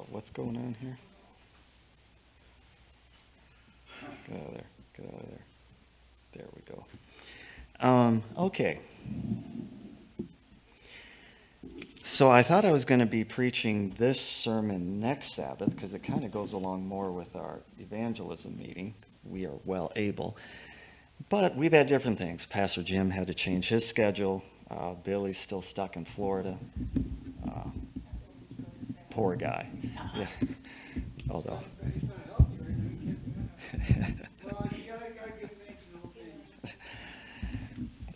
What's going on here? Get out of there. Get out of there. There we go. Okay. So I thought I was going to be preaching this sermon next Sabbath because it kind of goes along more with our evangelism meeting. We are well able. But we've had different things. Pastor Jim had to change his schedule. Billy's still stuck in Florida. Poor guy. Yeah. Although.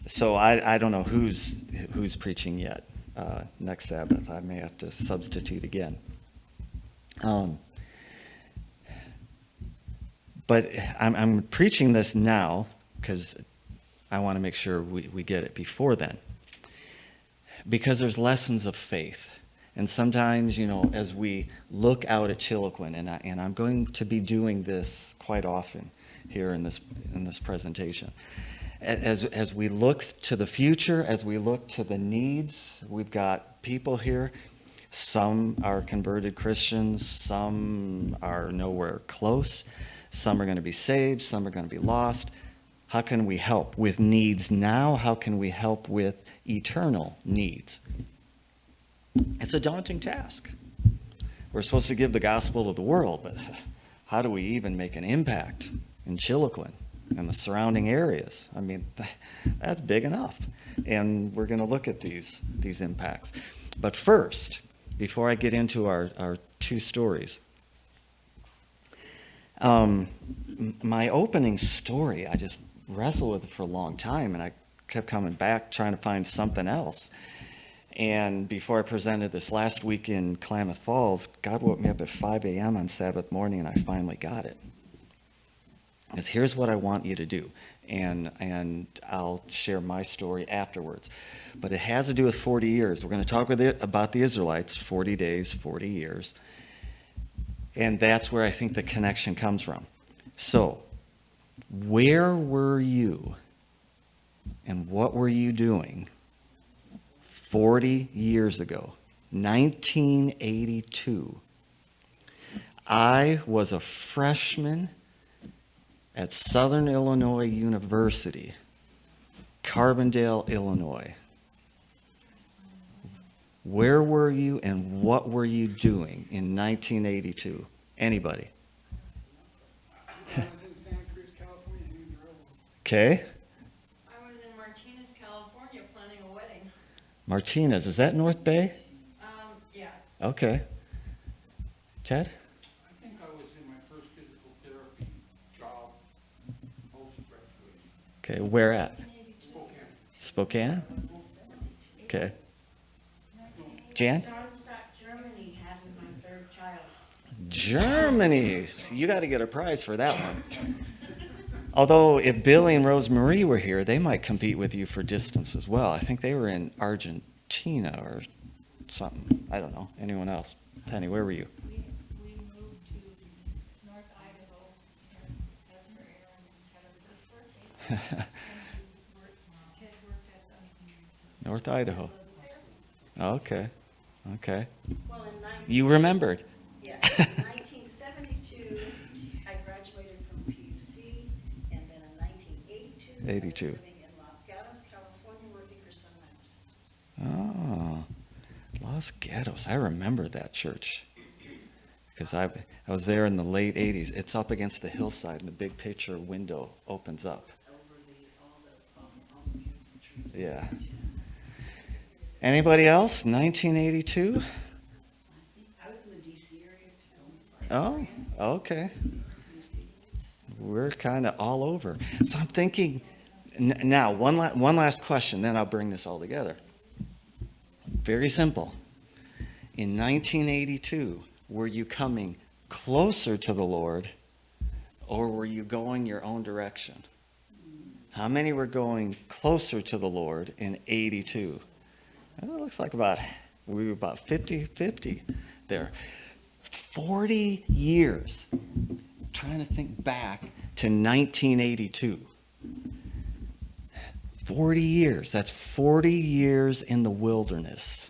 So I don't know who's preaching yet. Next Sabbath, I may have to substitute again. But I'm preaching this now because I want to make sure we get it before then. Because there's lessons of faith. And sometimes, as we look out at Chiloquin, and I'm going to be doing this quite often here in this presentation. As we look to the future, as we look to the needs, we've got people here. Some are converted Christians, some are nowhere close, some are going to be saved, some are going to be lost. How can we help with needs now? How can we help with eternal needs? It's a daunting task. We're supposed to give the gospel to the world, but how do we even make an impact in Chiloquin and the surrounding areas? I mean, that's big enough. And we're going to look at these impacts. But first, before I get into our two stories, my opening story, I just wrestled with it for a long time, and I kept coming back trying to find something else. And before I presented this last week in Klamath Falls, God woke me up at 5 a.m. on Sabbath morning, and I finally got it. Because here's what I want you to do, and I'll share my story afterwards. But it has to do with 40 years. We're going to talk about the Israelites, 40 days, 40 years. And that's where I think the connection comes from. So, where were you and what were you doing 40 years ago, 1982? I was a freshman at Southern Illinois University, Carbondale, Illinois. Where were you and what were you doing in 1982? Anybody? I was in Santa Cruz, California. Okay. I was in Martinez, California, planning a wedding. Martinez, is that North Bay? Yeah. Okay. Ted? I think I was in my first physical therapy job post-graduation. Okay, where at? Spokane. Spokane? Okay. Jan? Darmstadt, Germany, having my third child. Germany. You got to get a prize for that one. Although if Billy and Rose Marie were here, they might compete with you for distance as well. I think they were in Argentina or something. I don't know. Anyone else? Penny, where were you? We moved to North Idaho. That's where Aaron had her first birthday. Ted worked at North Idaho. Okay. Okay. Well, in You remembered. Yeah, in 1972, I graduated from PUC, and then in 1982, 82. I was living in Los Gatos, California, working for Sunlight Sisters. Oh, Los Gatos. I remember that church because I was there in the late 80s. It's up against the hillside, and the big picture window opens up. All the beautiful trees. Yeah. Anybody else? 1982? I was in the D.C. area too. Oh, okay. We're kind of all over. So I'm thinking, now, one last question, then I'll bring this all together. Very simple. In 1982, were you coming closer to the Lord, or were you going your own direction? How many were going closer to the Lord in 82? Well, it looks like we were about 50-50 there. 40 years. Trying to think back to 1982. 40 years. That's 40 years in the wilderness.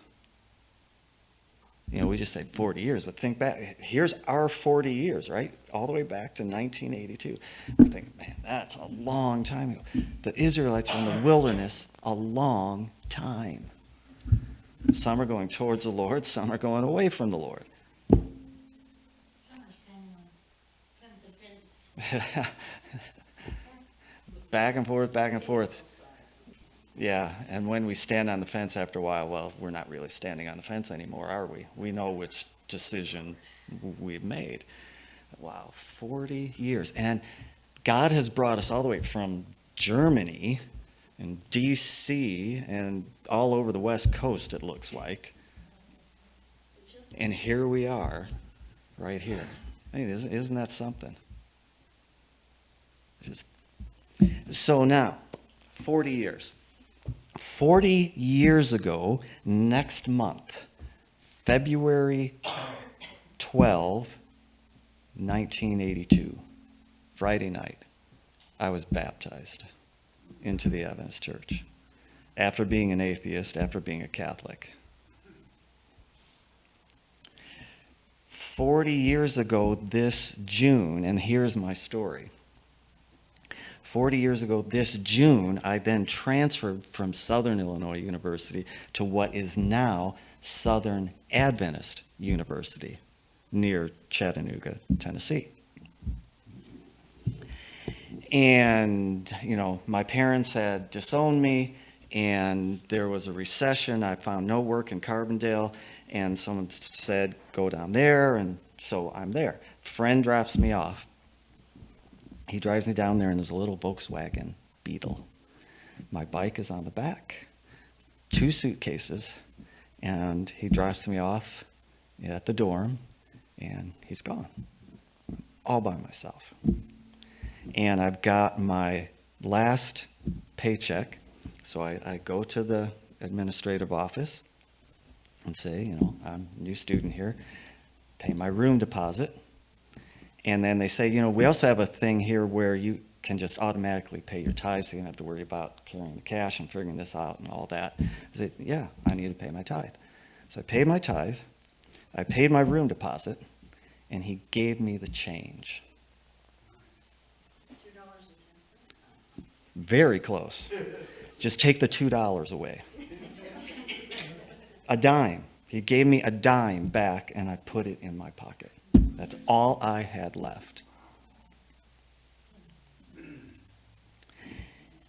We just say 40 years, but think back. Here's our 40 years, right? All the way back to 1982. We're thinking, man, that's a long time ago. The Israelites were in the wilderness a long time. Some are going towards the Lord, some are going away from the Lord. Some are standing on the fence. Back and forth, back and forth. Yeah, and when we stand on the fence after a while, well, we're not really standing on the fence anymore, are we? We know which decision we've made. Wow, 40 years. And God has brought us all the way from Germany and D.C. and all over the West Coast, it looks like. And here we are, right here. I mean, isn't that something? So now, 40 years. 40 years ago, next month, February 12, 1982, Friday night, I was baptized into the Adventist Church after being an atheist, after being a Catholic. 40 years ago this June, and here's my story. 40 years ago this June, I then transferred from Southern Illinois University to what is now Southern Adventist University near Chattanooga, Tennessee. And, my parents had disowned me, and there was a recession. I found no work in Carbondale, and someone said, go down there, and so I'm there. Friend drops me off. He drives me down there in his little Volkswagen Beetle. My bike is on the back, 2 suitcases, and he drops me off at the dorm, and he's gone, all by myself. And I've got my last paycheck, so I go to the administrative office and say, I'm a new student here, pay my room deposit. And then they say, we also have a thing here where you can just automatically pay your tithe, so you don't have to worry about carrying the cash and figuring this out and all that. I said, yeah, I need to pay my tithe. So I paid my tithe, I paid my room deposit, and he gave me the change. $2.10. Very close. Just take the $2 away. A dime. He gave me a dime back, and I put it in my pocket. That's all I had left.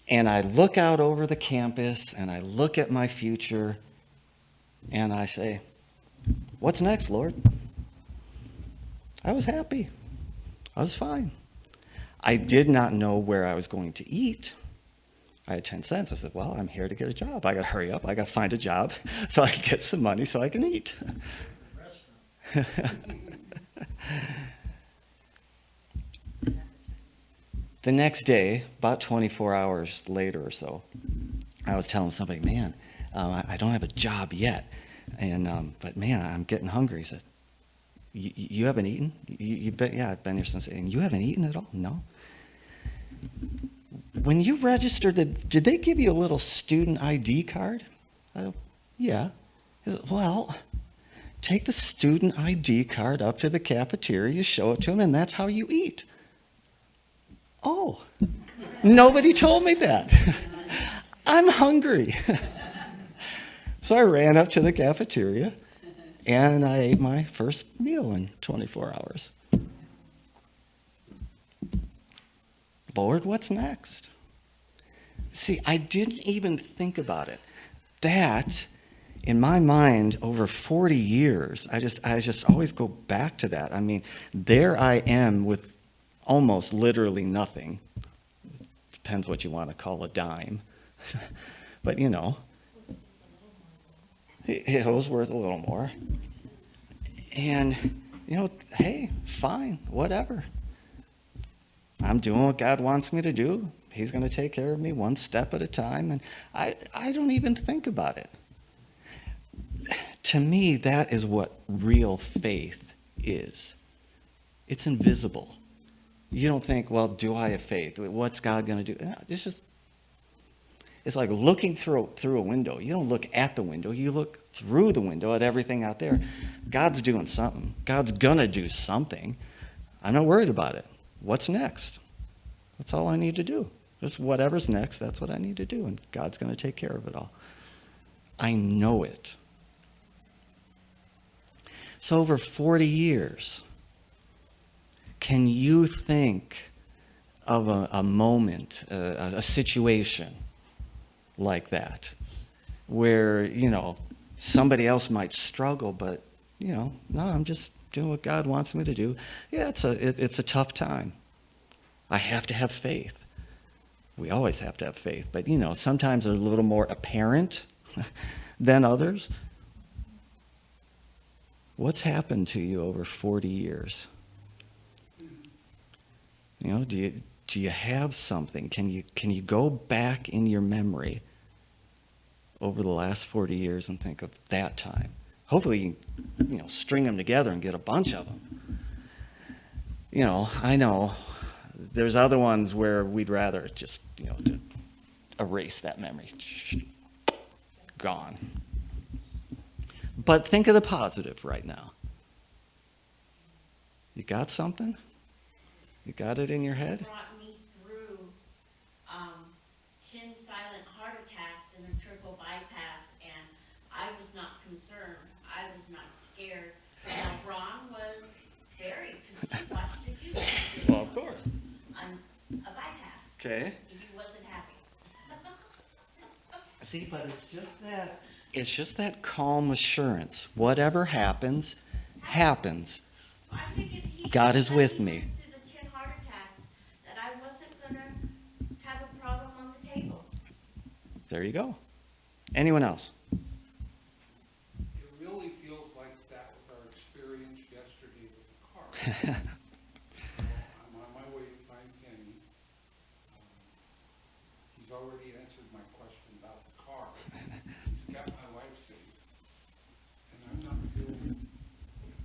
And I look out over the campus, and I look at my future, and I say, what's next, Lord? I was happy. I was fine. I did not know where I was going to eat. I had 10 cents. I said, well, I'm here to get a job. I got to hurry up. I got to find a job so I can get some money so I can eat. The next day, about 24 hours later or so, I was telling somebody, man, I don't have a job yet, but man, I'm getting hungry. He said, you haven't eaten? Yeah, I've been here since. And you haven't eaten at all? No. When you registered, did they give you a little student ID card? Yeah. He said, well, take the student ID card up to the cafeteria, show it to them, and that's how you eat. Oh, nobody told me that. I'm hungry. So I ran up to the cafeteria, and I ate my first meal in 24 hours. Lord, what's next? See, I didn't even think about it. That, in my mind, over 40 years, I just always go back to that. I mean, there I am with almost literally nothing. Depends what you want to call a dime. But, it was worth a little more. And, hey, fine, whatever. I'm doing what God wants me to do. He's going to take care of me one step at a time. And I don't even think about it. To me, that is what real faith is. It's invisible. You don't think, well, do I have faith? What's God going to do? It's just, It's like looking through a window. You don't look at the window. You look through the window at everything out there. God's doing something. God's going to do something. I'm not worried about it. What's next? That's all I need to do. Just whatever's next, that's what I need to do. And God's going to take care of it all. I know it. So over 40 years, can you think of a moment, a situation like that, where, somebody else might struggle, but, no, I'm just doing what God wants me to do. Yeah, it's a tough time. I have to have faith. We always have to have faith, but, sometimes they're a little more apparent than others. What's happened to you over 40 years? Do you have something? Can you go back in your memory over the last 40 years and think of that time? Hopefully, you string them together and get a bunch of them. I know there's other ones where we'd rather just, to erase that memory. Gone. But think of the positive right now. You got something? You got it in your head? Brought me through 10 silent heart attacks and a triple bypass, and I was not concerned. I was not scared. Now, Ron was very, because he watched a YouTube Well, of course. on a bypass. Okay. And he wasn't happy. See, but it's just that calm assurance. Whatever happens, happens. I figured he God is with he me. went through the 10 heart attacks, that I wasn't going to have a problem on the table. There you go. Anyone else? It really feels like that with our experience yesterday with the car. I'm on my way to find Kenny. He's already answered my question about the car. He's got my wife safe. And I'm not feeling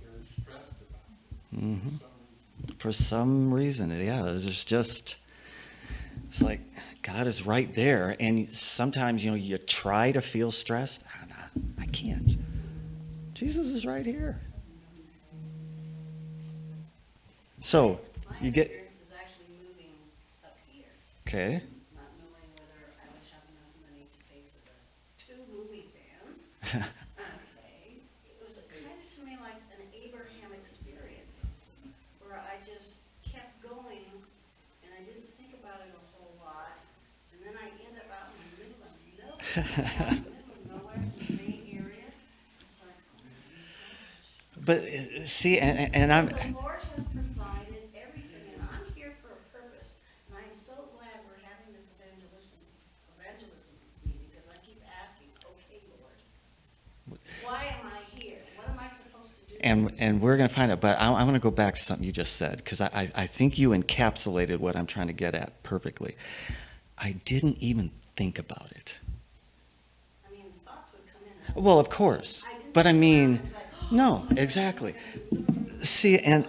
very stressed about it Mhm. for some reason. For some reason, yeah, it's like God is right there. And sometimes, you try to feel stressed. Nah, I can't. Jesus is right here. So, My you get, experience is actually moving up here. okay. Not knowing whether I would have enough money to pay for the 2 movie vans. Okay, it was kind of to me like an Abraham experience, where I just kept going, and I didn't think about it a whole lot, and then I end up out in the middle of nowhere, in the middle of nowhere, in the Bay Area. It's like, oh my gosh. But see, and I'm, The Lord has provided everything, and I'm here for a purpose, and I'm so glad we're having this evangelism meeting, because I keep asking, okay, Lord, why am I here? What am I supposed to do? and we're going to find out, but I'm going to go back to something you just said, because I think you encapsulated what I'm trying to get at perfectly. I didn't even think about it. I mean, thoughts would come in. Well, of course. But I mean, no, exactly. See, and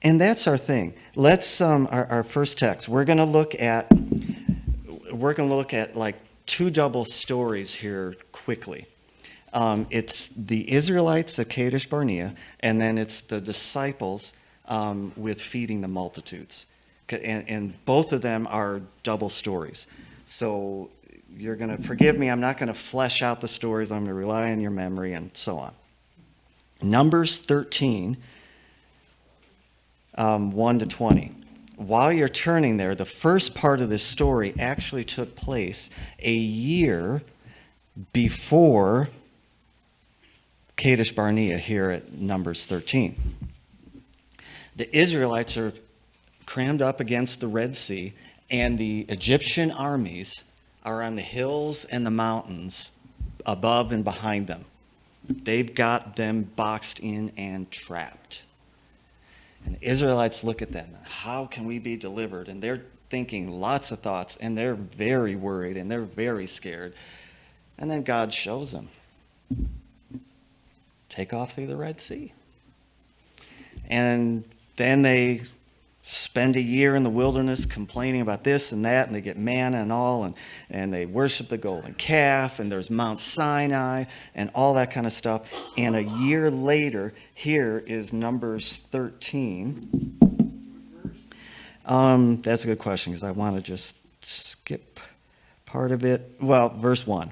that's our thing. Let's our first text. We're going to look at like 2 double stories here quickly. It's the Israelites at Kadesh Barnea, and then it's the disciples with feeding the multitudes. And both of them are double stories. So you're going to forgive me. I'm not going to flesh out the stories. I'm going to rely on your memory and so on. Numbers 13, 1 to 20. While you're turning there, the first part of this story actually took place a year before Kadesh Barnea here at Numbers 13. The Israelites are crammed up against the Red Sea, and the Egyptian armies are on the hills and the mountains above and behind them. They've got them boxed in and trapped. And the Israelites look at them, and how can we be delivered? And they're thinking lots of thoughts, and they're very worried, and they're very scared. And then God shows them. Take off through the Red Sea. And then they spend a year in the wilderness complaining about this and that, and they get manna and all, and they worship the golden calf, and there's Mount Sinai and all that kind of stuff. And a year later, here is Numbers 13. That's a good question, because I want to just skip part of it. Well, verse 1.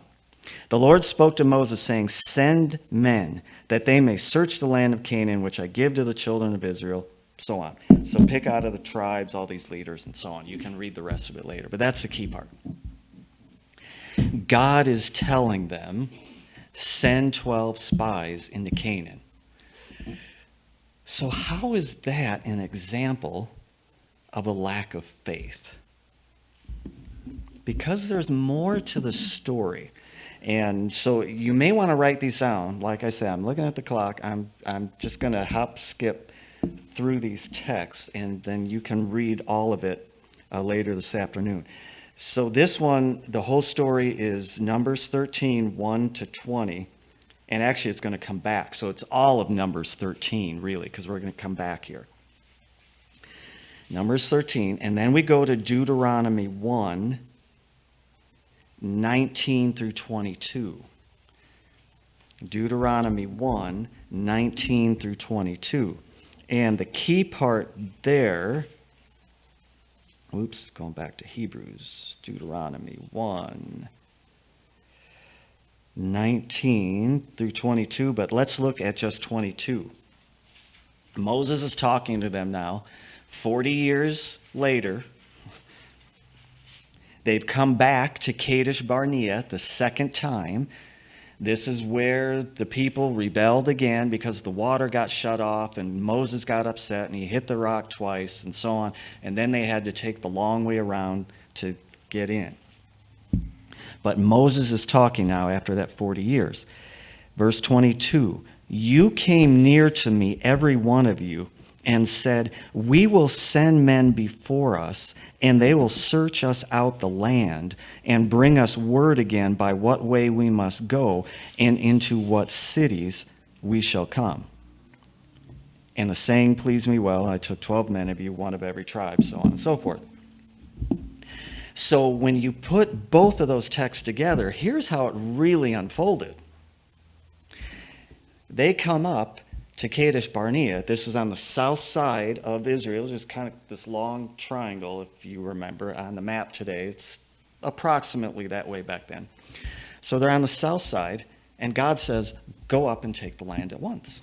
The Lord spoke to Moses, saying, "Send men, that they may search the land of Canaan, which I give to the children of Israel," so on. So pick out of the tribes all these leaders and so on. You can read the rest of it later, but that's the key part. God is telling them, send 12 spies into Canaan. So how is that an example of a lack of faith? Because there's more to the story. And so you may want to write these down. Like I said, I'm looking at the clock. I'm just going to skip through these texts, and then you can read all of it later this afternoon. So this one, the whole story is Numbers 13, 1 to 20. And actually, it's going to come back. So it's all of Numbers 13, really, because we're going to come back here. Numbers 13. And then we go to Deuteronomy 1, 19 through 22. Deuteronomy 1, 19 through 22. And the key part there, going back to Hebrews, Deuteronomy 1, 19 through 22, but let's look at just 22. Moses is talking to them now, 40 years later. They've come back to Kadesh Barnea the second time. This is where the people rebelled again because the water got shut off, and Moses got upset and he hit the rock twice and so on. And then they had to take the long way around to get in. But Moses is talking now after that 40 years. Verse 22, "You came near to me, every one of you, and said, 'We will send men before us, and they will search us out the land, and bring us word again by what way we must go, and into what cities we shall come.' And the saying pleased me well. I took 12 men of you, one of every tribe," so on and so forth. So when you put both of those texts together, here's how it really unfolded. They come up to Kadesh Barnea. This is on the south side of Israel, just kind of this long triangle, if you remember, on the map today. It's approximately that way back then. So they're on the south side, and God says, "Go up and take the land at once."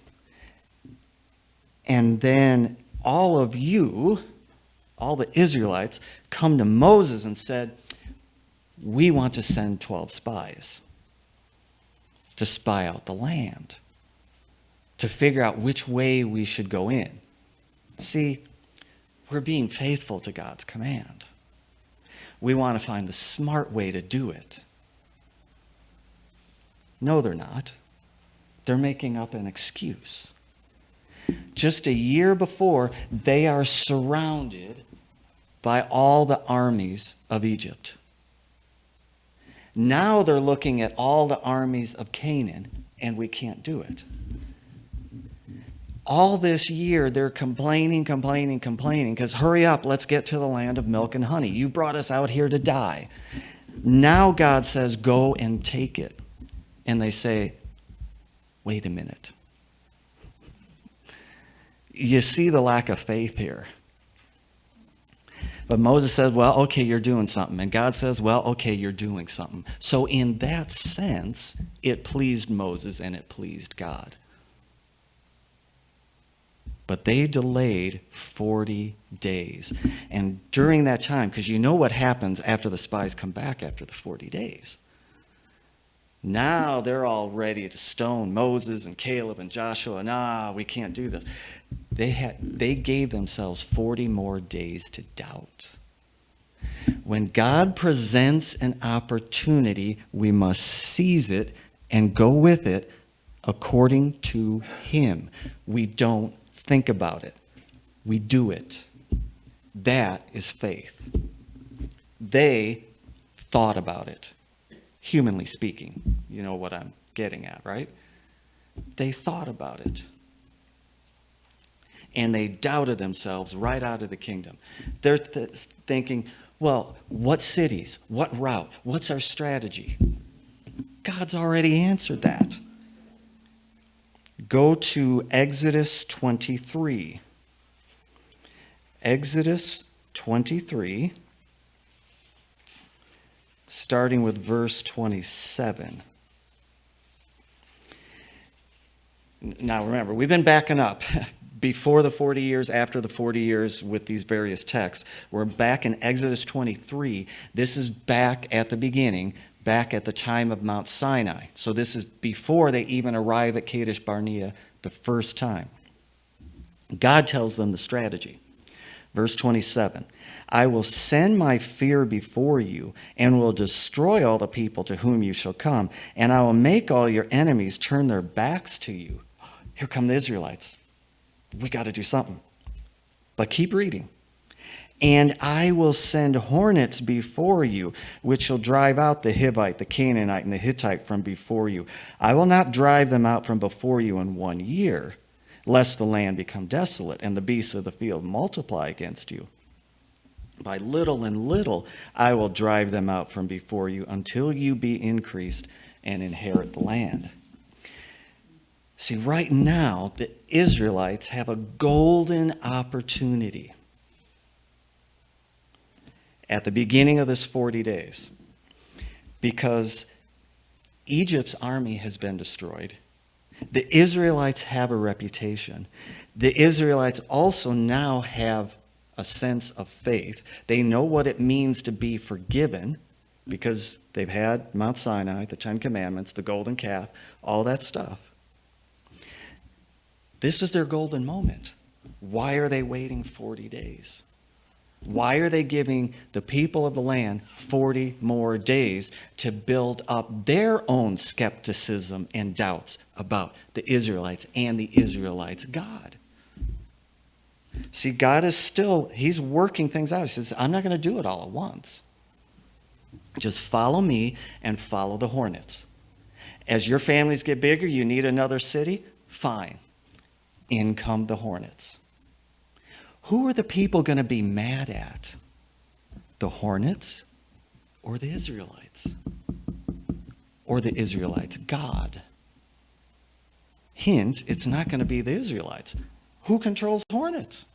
And then all of you, all the Israelites, come to Moses and said, "We want to send 12 spies to spy out the land, to figure out which way we should go in." See, we're being faithful to God's command. We want to find the smart way to do it. No, they're not. They're making up an excuse. Just a year before, they are surrounded by all the armies of Egypt. Now they're looking at all the armies of Canaan, and we can't do it. All this year, they're complaining, because hurry up, let's get to the land of milk and honey. You brought us out here to die. Now God says, "Go and take it." And they say, "Wait a minute." You see the lack of faith here. But Moses says, "Well, okay, you're doing something." And God says, "Well, okay, you're doing something." So in that sense, it pleased Moses and it pleased God. But they delayed 40 days. And during that time, because you know what happens after the spies come back after the 40 days. Now they're all ready to stone Moses and Caleb and Joshua. Nah, we can't do this. They gave themselves 40 more days to doubt. When God presents an opportunity, we must seize it and go with it according to Him. We don't think about it. We do it. That is faith. They thought about it, humanly speaking. You know what I'm getting at, right? They thought about it. and they doubted themselves right out of the kingdom. They're thinking, well, what cities? What route? What's our strategy? God's already answered that. Go to Exodus 23. Exodus 23, starting with verse 27. Now remember, we've been backing up before the 40 years, after the 40 years with these various texts. We're back in Exodus 23. This is back at the beginning, back at the time of Mount Sinai. So this is before they even arrive at Kadesh Barnea the first time. God tells them the strategy. Verse 27, I will send my fear before you and will destroy all the people to whom you shall come, and I will make all your enemies turn their backs to you. Here come the Israelites. We got to do something. But keep reading. And I will send hornets before you, which shall drive out the Hivite, the Canaanite, and the Hittite from before you. I will not drive them out from before you in 1 year, lest the land become desolate and the beasts of the field multiply against you. By little and little I will drive them out from before you until you be increased and inherit the land. See, right now, the Israelites have a golden opportunity at the beginning of this 40 days, because Egypt's army has been destroyed. The Israelites have a reputation. The Israelites also now have a sense of faith. They know what it means to be forgiven because they've had Mount Sinai, the Ten Commandments, the golden calf, all that stuff. This is their golden moment. Why are they waiting 40 days? Why are they giving the people of the land 40 more days to build up their own skepticism and doubts about the Israelites and the Israelites' God? See, God is still, he's working things out. He says, I'm not going to do it all at once. Just follow me and follow the hornets. As your families get bigger, you need another city? Fine. In come the hornets. Who are the people going to be mad at? The hornets or the Israelites? Or the Israelites' God? Hint, it's not going to be the Israelites. Who controls hornets?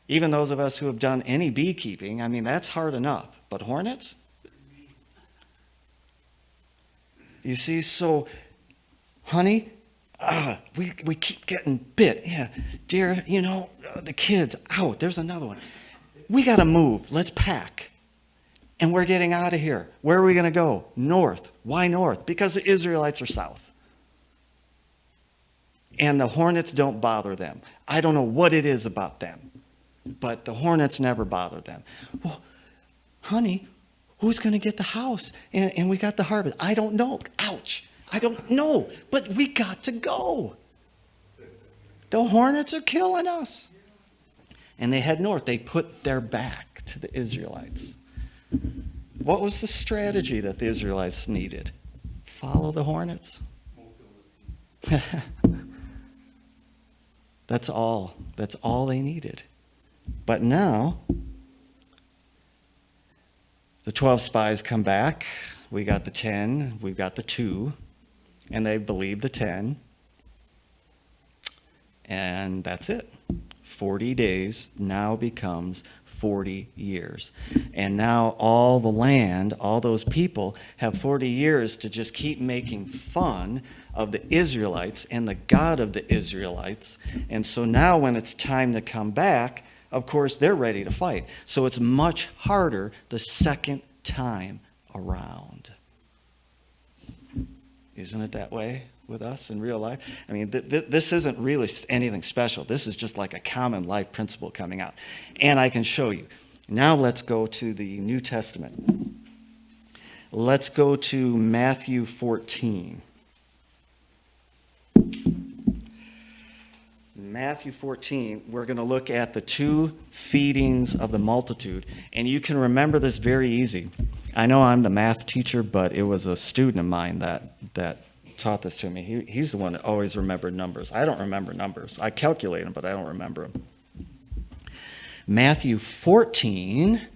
Even those of us who have done any beekeeping, I mean, that's hard enough. But hornets? You see, so, honey, we keep getting bit. Yeah, dear, the kids, out. There's another one. We got to move. Let's pack. And we're getting out of here. Where are we going to go? North. Why north? Because the Israelites are south. And the hornets don't bother them. I don't know what it is about them, but the hornets never bother them. Well, honey, who's going to get the house? And we got the harvest. I don't know. Ouch. I don't know, but we got to go. The hornets are killing us. And they head north. They put their back to the Israelites. What was the strategy that the Israelites needed? Follow the hornets. That's all. That's all they needed. But now, the 12 spies come back. We got the 10. We've got the 2. And they believe the 10. And that's it. 40 days now becomes 40 years. And now all the land, all those people have 40 years to just keep making fun of the Israelites and the God of the Israelites. And so now when it's time to come back, of course, they're ready to fight. So it's much harder the second time around. Isn't it that way with us in real life? I mean, this isn't really anything special. This is just like a common life principle coming out. And I can show you. Now let's go to the New Testament. Let's go to Matthew 14. Matthew 14, we're going to look at the 2 feedings of the multitude. And you can remember this very easy. I know I'm the math teacher, but it was a student of mine that taught this to me. He's the one that always remembered numbers. I don't remember numbers. I calculate them, but I don't remember them. Matthew 14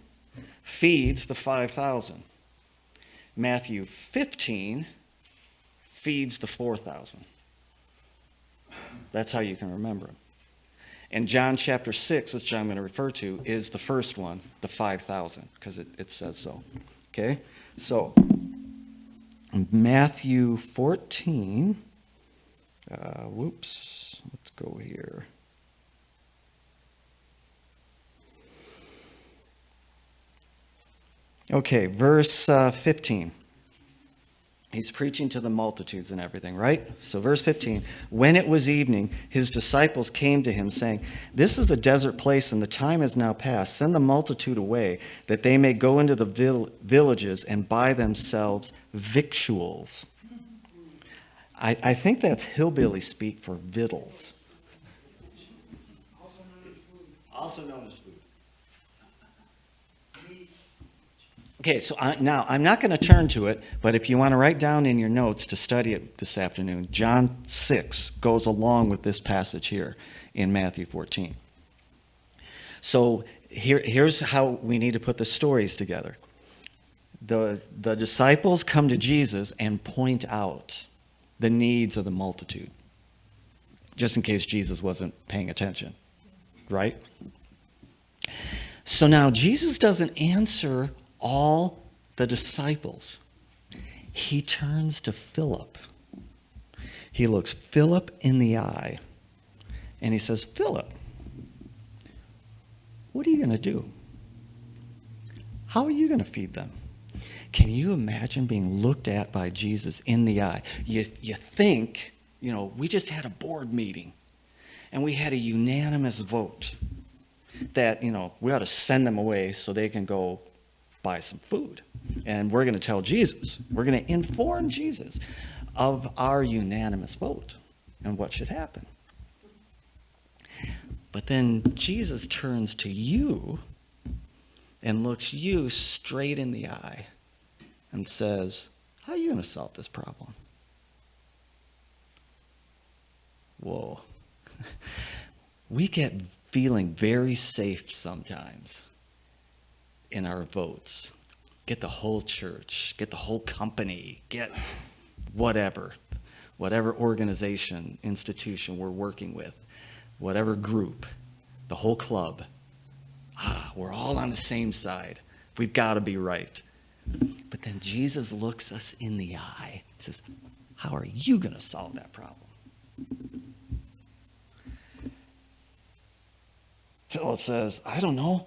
feeds the 5,000. Matthew 15 feeds the 4,000. That's how you can remember them. And John chapter 6, which I'm going to refer to, is the first one, the 5,000, because it says so. Okay? So, Matthew 14. Let's go here. Okay, verse 15. He's preaching to the multitudes and everything, right? So verse 15, when it was evening, his disciples came to him saying, this is a desert place and the time is now past. Send the multitude away that they may go into the villages and buy themselves victuals. I think that's hillbilly speak for victuals. Also known as food. Okay, so now I'm not going to turn to it, but if you want to write down in your notes to study it this afternoon, John 6 goes along with this passage here in Matthew 14. So here's how we need to put the stories together. The disciples come to Jesus and point out the needs of the multitude, just in case Jesus wasn't paying attention, right? So now Jesus doesn't answer all the disciples. He turns to Philip. He looks Philip in the eye and he says, Philip, what are you going to do? How are you going to feed them? Can you imagine being looked at by Jesus in the eye? You think, we just had a board meeting and we had a unanimous vote that, we ought to send them away so they can go buy some food. And we're going to tell Jesus, we're going to inform Jesus of our unanimous vote and what should happen. But then Jesus turns to you and looks you straight in the eye and says, how are you going to solve this problem? Whoa. We get feeling very safe sometimes in our votes. Get the whole church, get the whole company, get whatever organization, institution we're working with, whatever group, the whole club. We're all on the same side. We've got to be right. But then Jesus looks us in the eye and says, how are you going to solve that problem? Philip says, I don't know.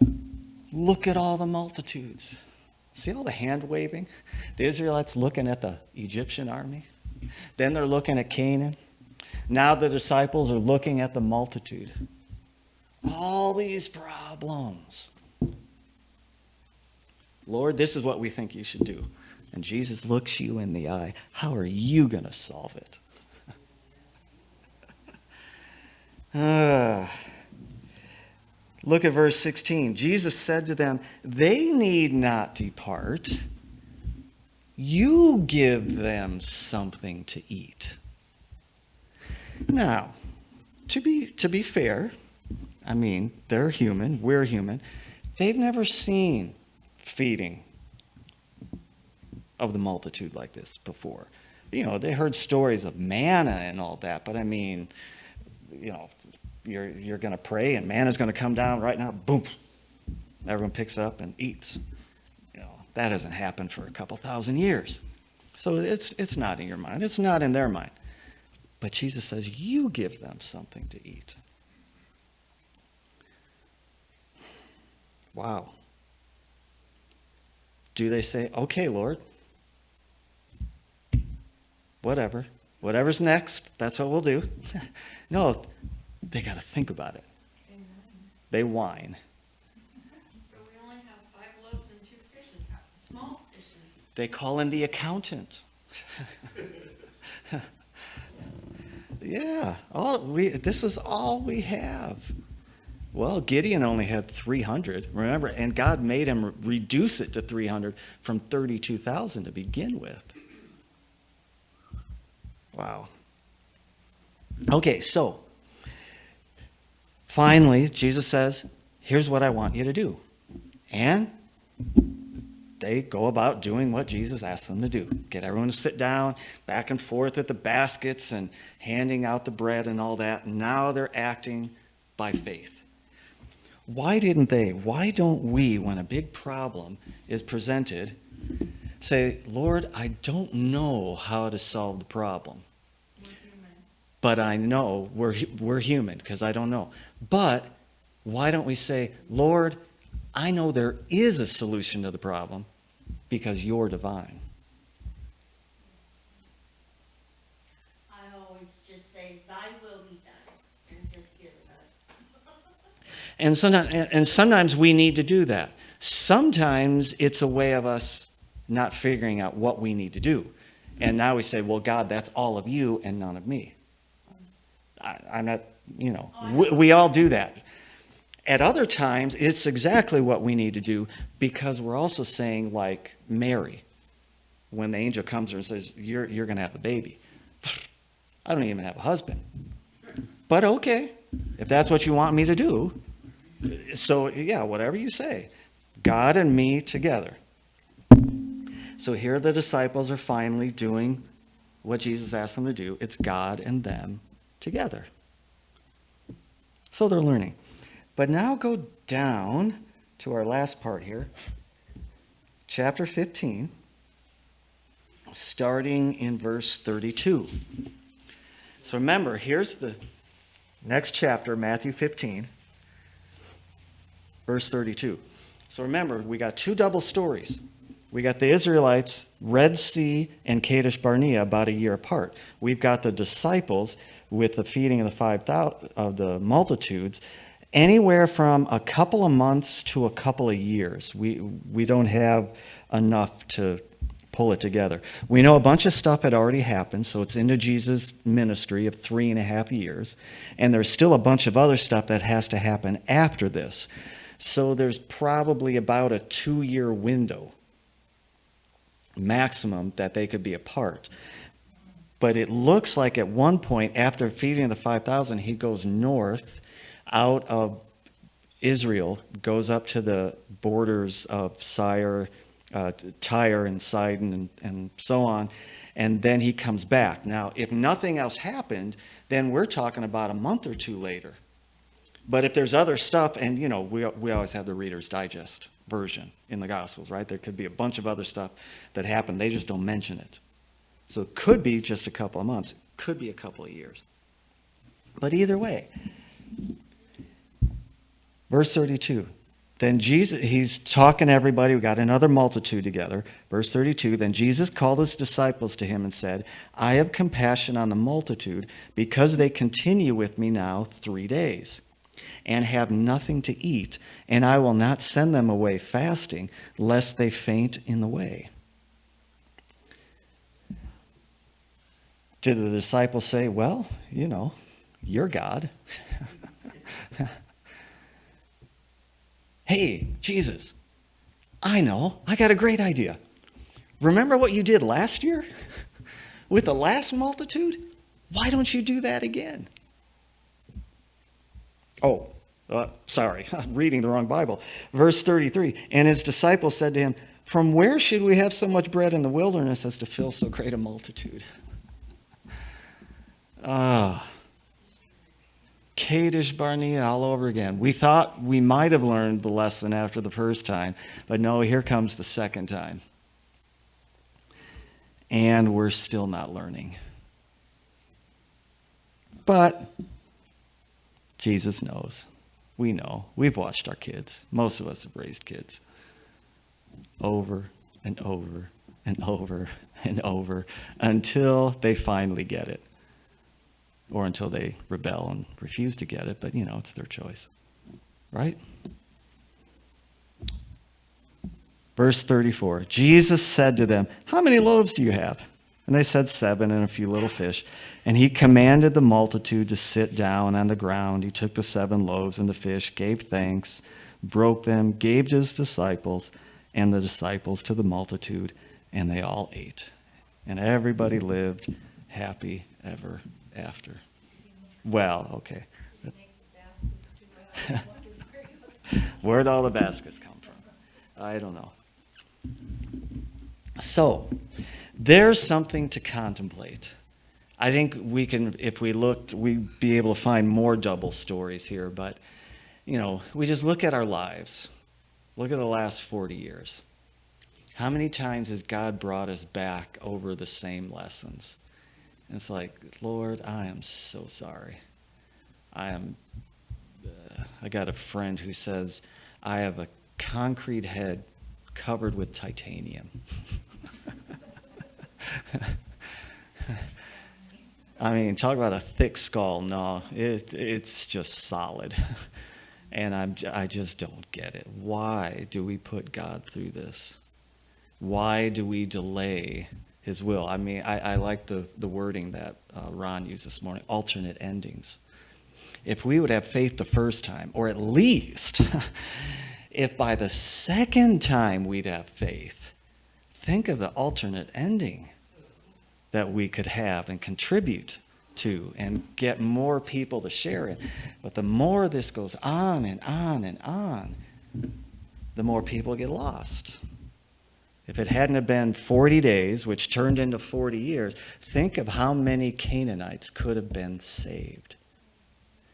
Look at all the multitudes. See all the hand waving? The Israelites looking at the Egyptian army. Then they're looking at Canaan. Now the disciples are looking at the multitude. All these problems. Lord, this is what we think you should do. And Jesus looks you in the eye. How are you going to solve it? Look at verse 16. Jesus said to them, they need not depart. You give them something to eat. Now, to be fair, they're human, we're human. They've never seen feeding of the multitude like this before. They heard stories of manna and all that, but you're going to pray and manna's going to come down right now, boom. Everyone picks it up and eats. That hasn't happened for a couple thousand years. So it's not in your mind. It's not in their mind. But Jesus says, you give them something to eat. Wow. Do they say, okay, Lord, whatever's next, that's what we'll do? No, they got to think about it. Amen. They whine. But we only have 5 loaves and 2 fishes, small fishes. They call in the accountant. Yeah, this is all we have. Well, Gideon only had 300, remember, and God made him reduce it to 300 from 32,000 to begin with. Wow. Okay, so finally, Jesus says, here's what I want you to do. And they go about doing what Jesus asked them to do. Get everyone to sit down, back and forth with the baskets and handing out the bread and all that. And now they're acting by faith. Why don't we, when a big problem is presented, say, Lord, I don't know how to solve the problem. We're human. But I know we're human because I don't know. But why don't we say, Lord, I know there is a solution to the problem because you're divine. I always just say, thy will be done, and just give it up. And sometimes we need to do that. Sometimes it's a way of us not figuring out what we need to do. And now we say, well, God, that's all of you and none of me. I'm not, we all do that. At other times, it's exactly what we need to do because we're also saying, like Mary, when the angel comes to her and says, you're going to have a baby. I don't even have a husband. But okay, if that's what you want me to do. So, yeah, whatever you say. God and me together. So here the disciples are finally doing what Jesus asked them to do. It's God and them together. So they're learning. But now go down to our last part here. Chapter 15, starting in verse 32. So remember, here's the next chapter, Matthew 15, verse 32. So remember, we got two double stories. We got the Israelites, Red Sea and Kadesh Barnea, about a year apart. We've got the disciples with the feeding of the 5,000 of the multitudes, anywhere from a couple of months to a couple of years. We don't have enough to pull it together. We know a bunch of stuff had already happened, so it's into Jesus' ministry of 3.5 years, and there's still a bunch of other stuff that has to happen after this. So there's probably about a 2-year window maximum that they could be apart. But it looks like at one point, after feeding the 5,000, he goes north out of Israel, goes up to the borders of Tyre and Sidon and so on, and then he comes back. Now, if nothing else happened, then we're talking about a month or two later. But if there's other stuff, and we always have the Reader's Digest version in the Gospels, right? There could be a bunch of other stuff that happened. They just don't mention it. So it could be just a couple of months. It could be a couple of years. But either way, verse 32. Then Jesus, he's talking to everybody. We got another multitude together. Verse 32, then Jesus called his disciples to him and said, I have compassion on the multitude because they continue with me now 3 days and have nothing to eat, and I will not send them away fasting, lest they faint in the way. Did the disciples say, well, you're God? Hey, Jesus, I know, I got a great idea. Remember what you did last year with the last multitude? Why don't you do that again? Oh, sorry, I'm reading the wrong Bible. Verse 33, and his disciples said to him, from where should we have so much bread in the wilderness as to fill so great a multitude? Kadesh Barnea all over again. We thought we might have learned the lesson after the first time, but no, here comes the second time. And we're still not learning. But Jesus knows. We know. We've watched our kids. Most of us have raised kids. Over and over and over and over until they finally get it. Or until they rebel and refuse to get it, but it's their choice. Right? Verse 34, Jesus said to them, how many loaves do you have? And they said 7 and a few little fish. And he commanded the multitude to sit down on the ground. He took the 7 loaves and the fish, gave thanks, broke them, gave to his disciples, and the disciples to the multitude, and they all ate. And everybody lived happy ever after. Well, okay. You make the baskets too. I don't want to worry about that. Where'd all the baskets come from? I don't know. So, there's something to contemplate. I think we can, if we looked, we'd be able to find more double stories here, but, you know, we just look at our lives. Look at the last 40 years. How many times has God brought us back over the same lessons? And it's like, Lord, I am so sorry. I got a friend who says, I have a concrete head covered with titanium. I mean, talk about a thick skull. No, it's just solid. And I just don't get it. Why do we put God through this? Why do we delay his will? I mean, I like the wording that Ron used this morning, alternate endings. If we would have faith the first time, or at least if by the second time we'd have faith, think of the alternate ending that we could have and contribute to and get more people to share it. But the more this goes on and on and on, the more people get lost. If it hadn't have been 40 days, which turned into 40 years, think of how many Canaanites could have been saved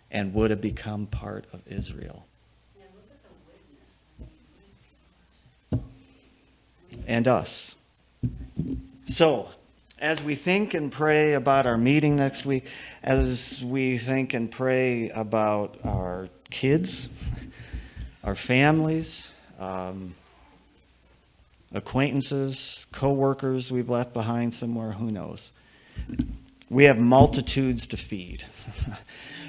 and would have become part of Israel. Now look at the witness. And us. So, as we think and pray about our meeting next week, as we think and pray about our kids, our families, acquaintances, co-workers we've left behind somewhere, who knows? We have multitudes to feed.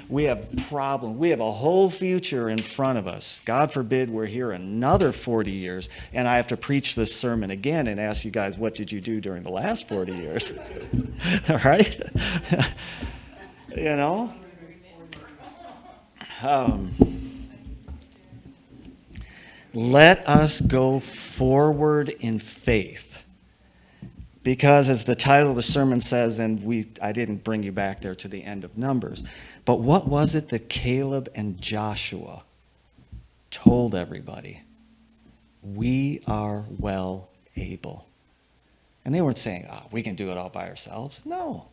We have problems. We have a whole future in front of us. God forbid we're here another 40 years and I have to preach this sermon again and ask you guys, what did you do during the last 40 years? All right? You know? Let us go forward in faith. Because as the title of the sermon says, and I didn't bring you back there to the end of Numbers, but what was it that Caleb and Joshua told everybody? We are well able. And they weren't saying, we can do it all by ourselves. No.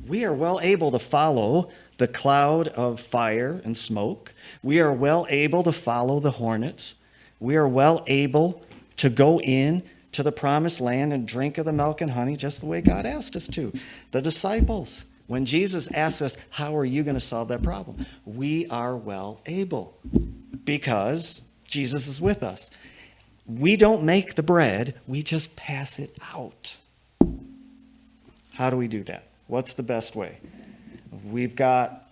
We are well able to follow the cloud of fire and smoke. We are well able to follow the hornets. We are well able to go in to the promised land and drink of the milk and honey just the way God asked us to. The disciples, when Jesus asked us, how are you going to solve that problem? We are well able because Jesus is with us. We don't make the bread, we just pass it out. How do we do that? What's the best way? We've got,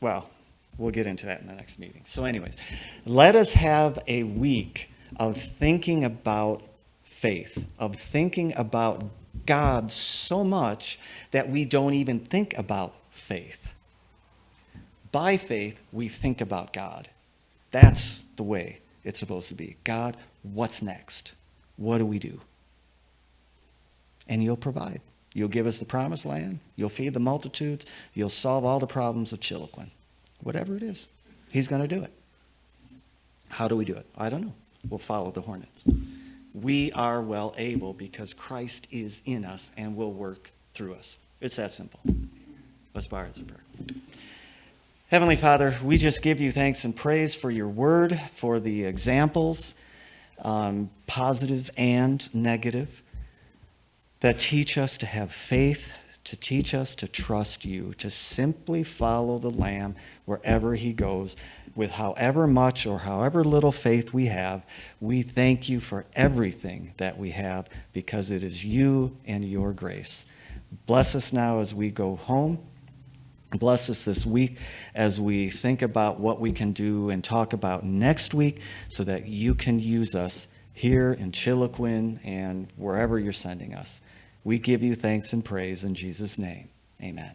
well, we'll get into that in the next meeting. So anyways, let us have a week of thinking about faith, of thinking about God so much that we don't even think about faith. By faith, we think about God. That's the way it's supposed to be. God, what's next? What do we do? And you'll provide. You'll give us the promised land. You'll feed the multitudes. You'll solve all the problems of Chiloquin. Whatever it is, he's going to do it. How do we do it? I don't know. We'll follow the hornets. We are well able because Christ is in us and will work through us. It's that simple. Let's bow our heads in prayer. Heavenly Father, we just give you thanks and praise for your word, for the examples, positive and negative, that teach us to have faith, to teach us to trust you, to simply follow the Lamb wherever he goes. With however much or however little faith we have, we thank you for everything that we have because it is you and your grace. Bless us now as we go home. Bless us this week as we think about what we can do and talk about next week so that you can use us here in Chiloquin and wherever you're sending us. We give you thanks and praise in Jesus' name. Amen.